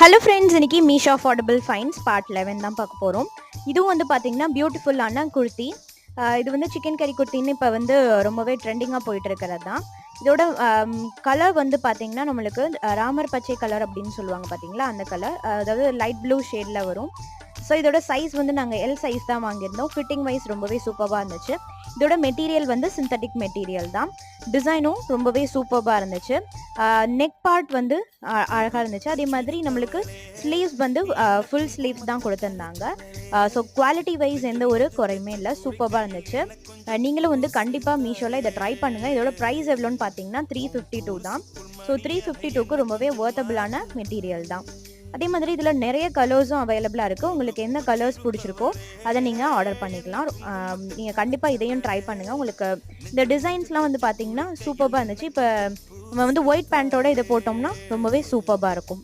Hello friends, இன்னைக்கு Meesho affordable fines part 11 தான் பார்க்க போகிறோம். இதுவும் வந்து பார்த்தீங்கன்னா பியூட்டிஃபுல்லான குர்த்தி. இது வந்து சிக்கன் கறி குர்த்தின்னு இப்போ வந்து ரொம்பவே ட்ரெண்டிங்காக போயிட்டு இருக்கிறது தான். இதோட கலர் வந்து பார்த்தீங்கன்னா நம்மளுக்கு ராமர் பச்சை கலர் அப்படின்னு சொல்லுவாங்க பார்த்தீங்களா, அந்த கலர், அதாவது லைட் ப்ளூ ஷேடில் வரும். ஸோ இதோட சைஸ் வந்து நாங்கள் எல் சைஸ் தான் வாங்கியிருந்தோம். ஃபிட்டிங் வைஸ் ரொம்பவே சூப்பராக இருந்துச்சு. இதோட மெட்டீரியல் வந்து சிந்தட்டிக் மெட்டீரியல் தான். டிசைனும் ரொம்பவே சூப்பராக இருந்துச்சு. நெக் பார்ட் வந்து அழகாக இருந்துச்சு. அதே மாதிரி நம்மளுக்கு ஸ்லீவ்ஸ் வந்து ஃபுல் ஸ்லீவ்ஸ் தான் கொடுத்துருந்தாங்க. ஸோ குவாலிட்டி வைஸ் எந்த ஒரு குறையுமே இல்லை, சூப்பராக இருந்துச்சு. நீங்களும் வந்து கண்டிப்பாக மீஷோவில் இதை ட்ரை பண்ணுங்கள். இதோட ப்ரைஸ் எவ்வளோன்னு பார்த்தீங்கன்னா 352 தான். ஸோ 352க்கு ரொம்பவே ஒர்த்தபிளான மெட்டீரியல் தான். அதே மாதிரி இதில் நிறைய கலர்ஸும் அவைலபிளாக இருக்குது. உங்களுக்கு என்ன கலர்ஸ் பிடிச்சிருக்கோ அதை நீங்கள் ஆர்டர் பண்ணிக்கலாம். நீங்கள் கண்டிப்பாக இதையும் ட்ரை பண்ணுங்கள். உங்களுக்கு இந்த டிசைன்ஸ்லாம் வந்து பார்த்தீங்கன்னா சூப்பராக இருந்துச்சு. இப்போ நம்ம வந்து ஒயிட் பேண்ட்டோட இதை போட்டோம்னா ரொம்பவே சூப்பராக இருக்கும்.